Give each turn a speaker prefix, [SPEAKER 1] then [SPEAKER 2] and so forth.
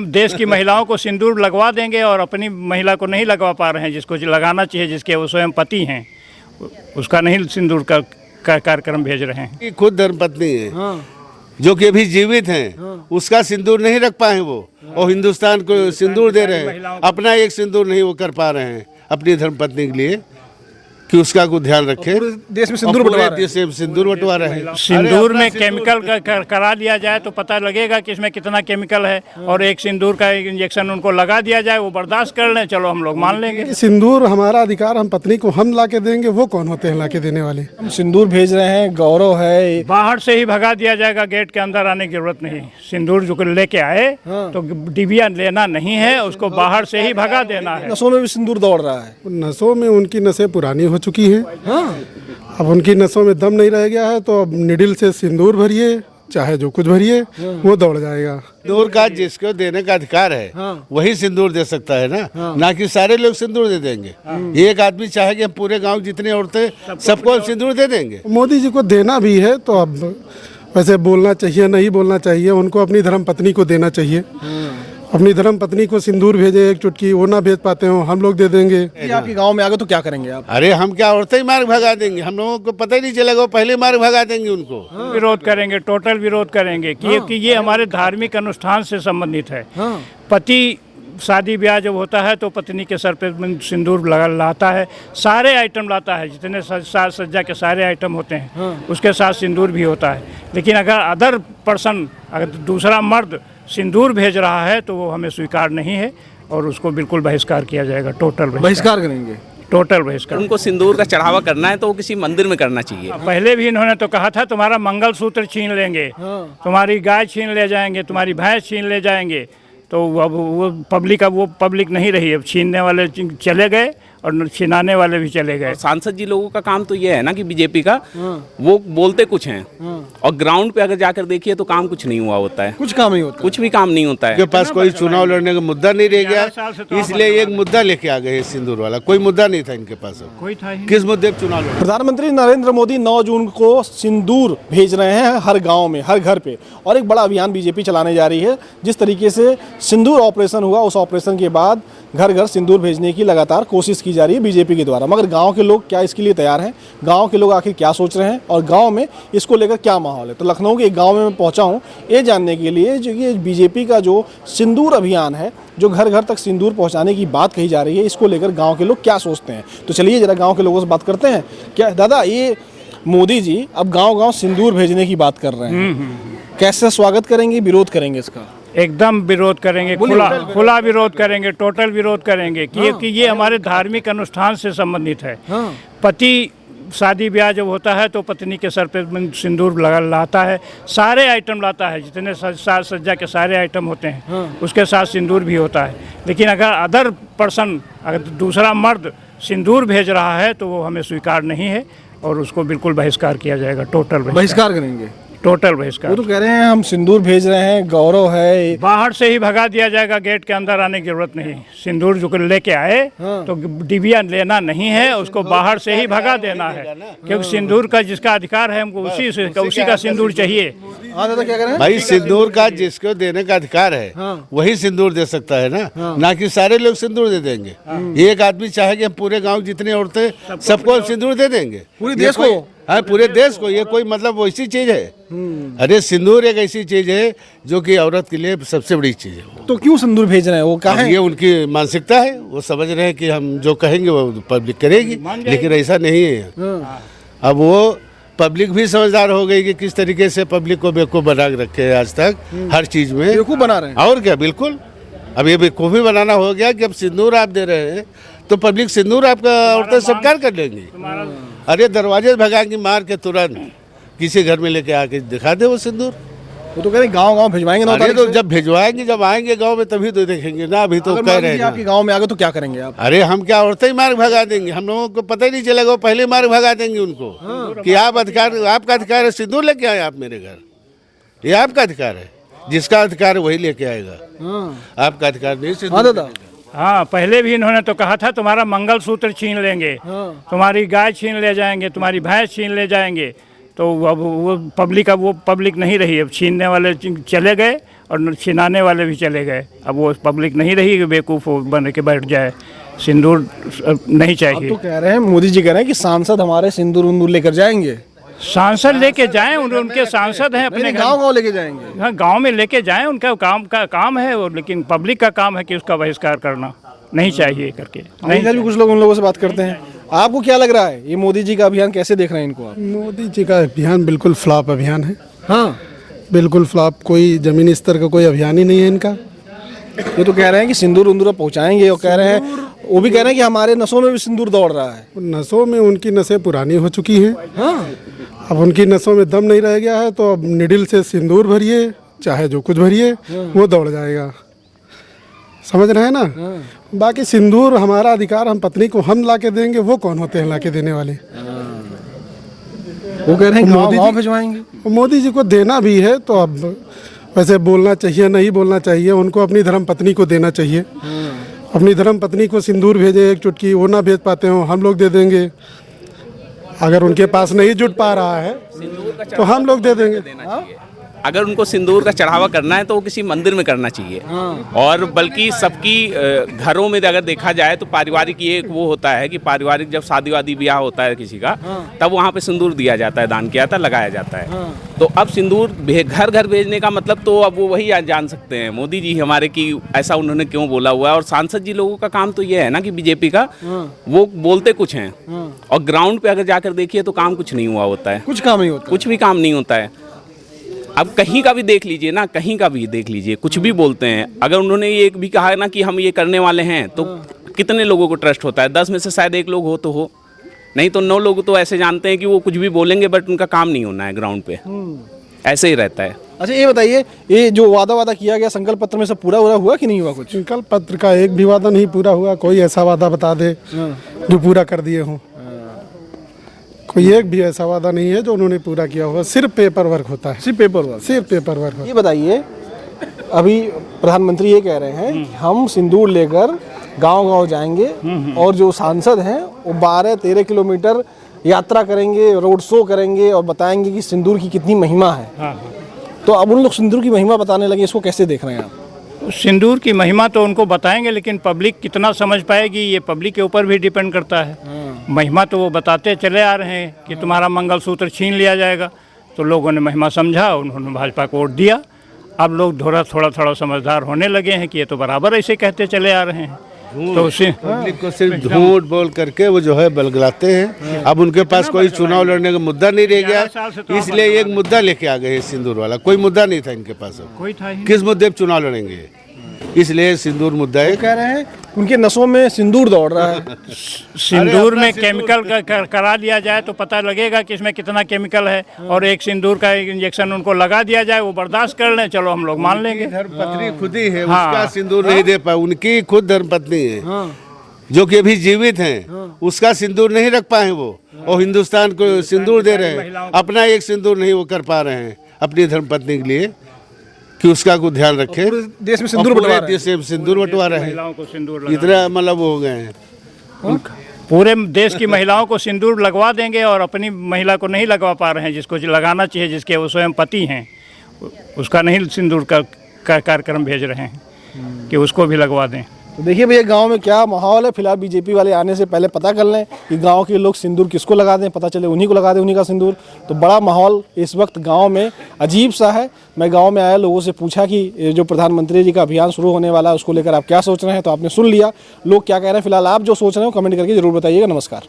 [SPEAKER 1] देश की महिलाओं को सिंदूर लगवा देंगे और अपनी महिला को नहीं लगवा पा रहे हैं, जिसको लगाना चाहिए, जिसके वो स्वयं पति हैं, उसका नहीं सिंदूर का कार्यक्रम भेज रहे हैं।
[SPEAKER 2] खुद धर्मपत्नी है जो कि अभी जीवित हैं, उसका सिंदूर नहीं रख पाए वो, और हिंदुस्तान को सिंदूर दे रहे हैं, अपना एक सिंदूर नहीं वो कर पा रहे हैं अपनी धर्मपत्नी के लिए कि उसका को ध्यान रखें।
[SPEAKER 3] पूरे देश में सिंदूर
[SPEAKER 2] बंटवा रहे हैं।
[SPEAKER 1] सिंदूर में केमिकल करा दिया जाए तो पता लगेगा कि इसमें कितना केमिकल है, और एक सिंदूर का इंजेक्शन उनको लगा दिया जाए, वो बर्दाश्त कर लें, चलो हम लोग मान लेंगे।
[SPEAKER 4] सिंदूर हमारा अधिकार, हम पत्नी को हम ला के देंगे, वो कौन होते हैं ला के देने वाले?
[SPEAKER 3] हम सिंदूर भेज रहे हैं, गौरव है।
[SPEAKER 1] बाहर से ही भगा दिया जाएगा, गेट के अंदर आने की जरूरत नहीं। सिंदूर जो लेके आए तो डिबिया लेना नहीं है, उसको बाहर से ही भगा देना है।
[SPEAKER 3] नसों में भी सिंदूर दौड़ रहा है।
[SPEAKER 4] नसों में उनकी नसें पुरानी हो चुकी हैं। अब उनकी नसों में दम नहीं रह गया है, तो अब निडिल से सिंदूर भरिए, चाहे जो कुछ भरिए, वो दौड़ जाएगा।
[SPEAKER 2] सिंदूर का जिसको देने का अधिकार है वही सिंदूर दे सकता है ना कि सारे लोग सिंदूर दे देंगे। एक आदमी चाहे कि हम पूरे गांव जितनी औरतें सबको सिंदूर दे देंगे।
[SPEAKER 4] मोदी जी को देना भी है तो अब वैसे बोलना चाहिए, नहीं बोलना चाहिए, उनको अपनी धर्म पत्नी को देना चाहिए। अपनी धर्म पत्नी को सिंदूर भेजे, एक चुटकी, वो ना भेज पाते हो, हम लोग दे देंगे।
[SPEAKER 3] आपके गांव में आ गए तो क्या करेंगे आप?
[SPEAKER 2] अरे हम क्या औरतें ही मार भगा देंगे, हम लोगों को पता ही नहीं चलेगा, पहले मार भगा देंगे उनको।
[SPEAKER 1] विरोध करेंगे, टोटल विरोध करेंगे कि ये हमारे धार्मिक अनुष्ठान से संबंधित है। पति शादी ब्याह जब होता है तो पत्नी के सर पे सिंदूर लाता है, सारे आइटम लाता है, जितने साज सज्जा के सारे आइटम होते हैं उसके साथ सिंदूर भी होता है। लेकिन अगर अदर पर्सन, अगर दूसरा मर्द सिंदूर भेज रहा है तो वो हमें स्वीकार नहीं है, और उसको बिल्कुल बहिष्कार किया जाएगा। टोटल
[SPEAKER 3] बहिष्कार करेंगे,
[SPEAKER 1] टोटल बहिष्कार।
[SPEAKER 5] उनको सिंदूर का चढ़ावा करना है तो वो किसी मंदिर में करना चाहिए।
[SPEAKER 1] पहले भी इन्होंने तो कहा था तुम्हारा मंगलसूत्र छीन लेंगे, तुम्हारी गाय छीन ले जाएंगे, तुम्हारी भैंस छीन ले जाएंगे। तो अब वो पब्लिक नहीं रही, अब छीनने वाले चले गए और छिनाने वाले भी चले गए।
[SPEAKER 5] सांसद जी लोगों का काम तो ये है ना कि बीजेपी का वो बोलते कुछ हैं और ग्राउंड पे अगर जाकर देखिए तो काम कुछ नहीं हुआ होता है।
[SPEAKER 3] कुछ काम नहीं होता,
[SPEAKER 5] कुछ भी काम नहीं होता है।
[SPEAKER 2] उनके पास कोई चुनाव लड़ने का मुद्दा नहीं रह गया, इसलिए एक मुद्दा लेके आ गए सिंदूर वाला। कोई मुद्दा नहीं था इनके पास,
[SPEAKER 1] कोई था ही।
[SPEAKER 2] किस मुद्दे पर चुनाव लड़े?
[SPEAKER 3] प्रधानमंत्री नरेंद्र मोदी 9 जून को सिंदूर भेज रहे हैं हर गांव में, हर घर पे, और एक बड़ा अभियान बीजेपी चलाने जा रही है। जिस तरीके से सिंदूर ऑपरेशन हुआ, उस ऑपरेशन के बाद घर घर सिंदूर भेजने की लगातार कोशिश की जा रही है बीजेपी के द्वारा। मगर गांव के लोग क्या इसके लिए तैयार हैं? गांव के लोग आखिर क्या सोच रहे हैं और गांव में इसको लेकर क्या माहौल है? तो लखनऊ के एक गांव में मैं पहुंचा हूं ये जानने के लिए जो ये बीजेपी का जो सिंदूर अभियान है, जो घर घर तक सिंदूर पहुंचाने की बात कही जा रही है, इसको लेकर गाँव के लोग क्या सोचते हैं। तो चलिए जरा गाँव के लोगों से बात करते हैं। क्या दादा, ये मोदी जी अब गाँव-गाँव सिंदूर भेजने की बात कर रहे हैं, कैसे स्वागत करेंगे, विरोध करेंगे इसका?
[SPEAKER 1] एकदम विरोध करेंगे, खुला विरोध करेंगे, टोटल विरोध करेंगे कि ये हमारे धार्मिक अनुष्ठान से संबंधित है। पति शादी ब्याह जब होता है तो पत्नी के सर पे सिंदूर लाता है, सारे आइटम लाता है, जितने साज सज्जा के सारे आइटम होते हैं उसके साथ सिंदूर भी होता है। लेकिन अगर अदर पर्सन, अगर दूसरा मर्द सिंदूर भेज रहा है तो वो हमें स्वीकार नहीं है, और उसको बिल्कुल बहिष्कार किया जाएगा। टोटल
[SPEAKER 3] बहिष्कार करेंगे,
[SPEAKER 1] टोटल बहिष्कार।
[SPEAKER 3] वो तो कह रहे हैं हम सिंदूर भेज रहे हैं, गौरव है।
[SPEAKER 1] बाहर से ही भगा दिया जाएगा, गेट के अंदर आने की जरूरत नहीं। सिंदूर जो लेके आए तो डिबिया लेना नहीं है, उसको बाहर से ही भगा देना है, क्योंकि सिंदूर का जिसका अधिकार है हमको उसी का सिंदूर चाहिए।
[SPEAKER 3] दादा क्या कह रहे हैं?
[SPEAKER 2] भाई सिंदूर का जिसको देने का अधिकार है वही सिंदूर दे सकता है ना कि सारे लोग सिंदूर दे देंगे। एक आदमी चाहे कि हम पूरे गाँव जितनी औरतें सबको सिंदूर दे देंगे,
[SPEAKER 3] पूरे देश को।
[SPEAKER 2] हाँ, पूरे देश को। ये कोई मतलब वैसी चीज है? अरे सिंदूर एक ऐसी चीज है जो कि औरत के लिए सबसे बड़ी चीज है।
[SPEAKER 3] तो क्यों सिंदूर भेज रहे हैं? वो कहा है
[SPEAKER 2] ये उनकी मानसिकता है, वो समझ रहे हैं कि हम जो कहेंगे वो पब्लिक करेगी, लेकिन ऐसा नहीं है। अब वो पब्लिक भी समझदार हो गई कि किस तरीके से पब्लिक को बेवकूफ़ बना रखे है आज तक हर चीज में।
[SPEAKER 3] बेवकूफ़ बना रहे हैं
[SPEAKER 2] और क्या, बिल्कुल। अब ये बेवकूफ़ी बनाना हो गया कि अब सिंदूर आप दे रहे हैं तो पब्लिक सिंदूर आपका औरतें स्वीकार कर लेंगी। अरे दरवाजे भगाएंगी मार के, तुरंत किसी घर में लेके आके दिखा दे वो सिंदूर।
[SPEAKER 3] वो तो कह रहे हैं गाँव-गाँव भिजवाएंगे ना।
[SPEAKER 2] तो जब भिजवाएंगे, जब आएंगे गांव में तभी तो देखेंगे ना, अभी तो कह रहे हैं।
[SPEAKER 3] आपके गांव में आ गए तो क्या करेंगे आप?
[SPEAKER 2] अरे हम क्या औरतें ही मार भगा देंगे, हम लोगों को पता ही नहीं चलेगा, पहले मार भगा देंगे उनको कि आप अधिकार, आपका अधिकार है सिंदूर लेके आए आप मेरे घर, ये आपका अधिकार है। जिसका अधिकार है वही लेके आएगा, आपका अधिकार नहीं सिंदूर।
[SPEAKER 1] हाँ, पहले भी इन्होंने तो कहा था तुम्हारा मंगलसूत्र छीन लेंगे, तुम्हारी गाय छीन ले जाएंगे, तुम्हारी भैंस छीन ले जाएंगे। तो अब वो पब्लिक नहीं रही, अब छीनने वाले चले गए और छिनाने वाले भी चले गए। अब वो पब्लिक नहीं रही कि बेवकूफ़ बन के बैठ जाए। सिंदूर नहीं
[SPEAKER 3] अब
[SPEAKER 1] चाहिए।
[SPEAKER 3] तो कह रहे हैं, मोदी जी कह रहे हैं कि सांसद हमारे सिंदूर उंदूर लेकर जाएंगे।
[SPEAKER 1] सांसद लेके जाएं, उनके सांसद हैं अपने
[SPEAKER 3] गाँव गाँव लेके जाएंगे।
[SPEAKER 1] हाँ, गांव में लेके जाएं, उनका काम है वो, लेकिन पब्लिक का काम है कि उसका बहिष्कार करना नहीं चाहिए करके।
[SPEAKER 3] नहीं, इधर भी कुछ लोग उन लोगों से बात करते हैं। आपको क्या लग रहा है, ये मोदी जी का अभियान कैसे देख रहे हैं इनको आप?
[SPEAKER 4] मोदी जी का अभियान बिल्कुल फ्लॉप अभियान है।
[SPEAKER 3] हाँ,
[SPEAKER 4] बिल्कुल फ्लॉप, कोई ज़मीनी स्तर का कोई अभियान ही नहीं है इनका।
[SPEAKER 3] ये तो कह रहे हैं कि सिंदूर उंदूर पहुंचाएंगे, और कह रहे हैं, वो भी कह रहे हैं कि हमारे नसों में भी सिंदूर दौड़ रहा है।
[SPEAKER 4] नसों में उनकी नसें पुरानी हो चुकी हैं।
[SPEAKER 3] हाँ,
[SPEAKER 4] अब उनकी नसों में दम नहीं रह गया है, तो अब निडिल से सिंदूर भरिए, चाहे जो कुछ भरिए, वो दौड़ जाएगा। समझ रहे हैं ना? बाकी सिंदूर हमारा अधिकार, हम पत्नी को हम ला के देंगे, वो कौन होते हैं ला के देने वाले?
[SPEAKER 3] वो कह रहे हैं
[SPEAKER 4] मोदी
[SPEAKER 3] गाँव
[SPEAKER 4] जी
[SPEAKER 3] भिजवाएंगे।
[SPEAKER 4] मोदी जी को देना भी है तो अब वैसे बोलना चाहिए, नहीं बोलना चाहिए, उनको अपनी धर्म पत्नी को देना चाहिए। अपनी धर्म पत्नी को सिंदूर भेजे, एक चुटकी, वो ना भेज पाते हो हम लोग दे देंगे। अगर उनके पास नहीं जुट पा रहा है तो हम लोग दे देंगे।
[SPEAKER 5] अगर उनको सिंदूर का चढ़ावा करना है तो वो किसी मंदिर में करना चाहिए। और बल्कि सबकी घरों में अगर देखा जाए तो पारिवारिक ये एक वो होता है कि पारिवारिक जब शादी वादी ब्याह होता है किसी का, तब वहाँ पे सिंदूर दिया जाता है, दान किया जाता है, लगाया जाता है। तो अब सिंदूर घर घर भेजने का मतलब तो अब वो वही जान सकते हैं मोदी जी हमारे की ऐसा उन्होंने क्यों बोला हुआ है। और सांसद जी लोगों का काम तो ये है ना कि बीजेपी का वो बोलते कुछ हैं और ग्राउंड पे अगर जाकर देखिए तो काम कुछ नहीं हुआ होता है।
[SPEAKER 3] कुछ काम नहीं होता,
[SPEAKER 5] कुछ भी काम नहीं होता है। अब कहीं का भी देख लीजिए ना, कहीं का भी देख लीजिए, कुछ भी बोलते हैं। अगर उन्होंने ये भी कहा है ना कि हम ये करने वाले हैं, तो कितने लोगों को ट्रस्ट होता है? 10 में से शायद 1 लोग हो तो हो, नहीं तो 9 लोग तो ऐसे जानते हैं कि वो कुछ भी बोलेंगे बट उनका काम नहीं होना है ग्राउंड पे। ऐसे ही रहता है।
[SPEAKER 3] अच्छा, ये बताइए, ये जो वादा किया गया संकल्प पत्र में सब पूरा हुआ कि नहीं हुआ? कुछ
[SPEAKER 4] संकल्प पत्र का एक भी वादा नहीं पूरा हुआ। कोई ऐसा वादा बता दे जो पूरा कर दिए हों। कोई एक भी ऐसा वादा नहीं है जो उन्होंने पूरा किया हुआ। सिर्फ पेपर वर्क होता है,
[SPEAKER 3] सिर्फ पेपर वर्क,
[SPEAKER 4] सिर्फ पेपर वर्क।
[SPEAKER 3] ये बताइए, अभी प्रधानमंत्री ये कह रहे हैं कि हम सिंदूर लेकर गांव-गांव जाएंगे और जो सांसद हैं वो 12-13 किलोमीटर यात्रा करेंगे, रोड शो करेंगे और बताएंगे कि सिंदूर की कितनी महिमा है। तो अब उन लोग सिंदूर की महिमा बताने लगे, इसको कैसे देख रहे हैं आप?
[SPEAKER 1] सिंदूर की महिमा तो उनको बताएंगे, लेकिन पब्लिक कितना समझ पाएगी ये पब्लिक के ऊपर भी डिपेंड करता है। महिमा तो वो बताते चले आ रहे हैं कि तुम्हारा मंगलसूत्र छीन लिया जाएगा, तो लोगों ने महिमा समझा, उन्होंने भाजपा को वोट दिया। अब लोग थोड़ा समझदार होने लगे हैं कि ये तो बराबर ऐसे कहते चले आ रहे हैं। तो उसे
[SPEAKER 2] पब्लिक को सिर्फ झूठ बोल करके वो जो है बलगलाते हैं। अब उनके पास कोई चुनाव लड़ने का मुद्दा नहीं रह गया, इसलिए एक मुद्दा लेके आ गए सिंदूर वाला। कोई मुद्दा नहीं था इनके पास,
[SPEAKER 1] कोई था ही
[SPEAKER 2] किस मुद्दे पे चुनाव लड़ेंगे, इसलिए सिंदूर मुद्दा है।
[SPEAKER 3] कह रहे हैं उनके नसों में सिंदूर दौड़ रहा है।
[SPEAKER 1] सिंदूर में केमिकल का करा दिया जाए तो पता लगेगा कि इसमें कितना केमिकल है, और एक सिंदूर का इंजेक्शन उनको लगा दिया जाए, वो बर्दाश्त कर लें, चलो हम लोग मान लेंगे।
[SPEAKER 2] धर्मपत्नी खुद ही है,
[SPEAKER 1] हाँ।
[SPEAKER 2] उसका सिंदूर नहीं दे पाए, उनकी खुद धर्मपत्नी है जो कि अभी जीवित हैं, उसका सिंदूर नहीं रख पाए वो, और हिंदुस्तान को सिंदूर दे रहे हैं। अपना एक सिंदूर नहीं वो कर पा रहे हैं अपनी धर्मपत्नी के लिए कि उसका को ध्यान रखें।
[SPEAKER 3] पूरे देश में सिंदूर बंटवा रहे हैं।
[SPEAKER 2] देश में सिंदूर बंटवा रहे हैं,
[SPEAKER 1] महिलाओं को सिंदूर
[SPEAKER 2] इतना मतलब वो हो गए हैं।
[SPEAKER 1] पूरे देश की महिलाओं को सिंदूर लगवा देंगे और अपनी महिला को नहीं लगवा पा रहे हैं, जिसको लगाना चाहिए, जिसके वो स्वयं पति हैं, उसका नहीं सिंदूर का कार्यक्रम भेज रहे हैं कि उसको भी लगवा दें।
[SPEAKER 3] तो देखिए भैया, गांव में क्या माहौल है। फिलहाल बीजेपी वाले आने से पहले पता कर लें कि गांव के लोग सिंदूर किसको लगा दें, पता चले उन्हीं को लगा दें, उन्हीं का सिंदूर। तो बड़ा माहौल इस वक्त गांव में अजीब सा है। मैं गांव में आया लोगों से पूछा कि जो प्रधानमंत्री जी का अभियान शुरू होने वाला है उसको लेकर आप क्या सोच रहे हैं, तो आपने सुन लिया लोग क्या कह रहे हैं। फिलहाल आप जो सोच रहे हो कमेंट करके जरूर बताइएगा। नमस्कार।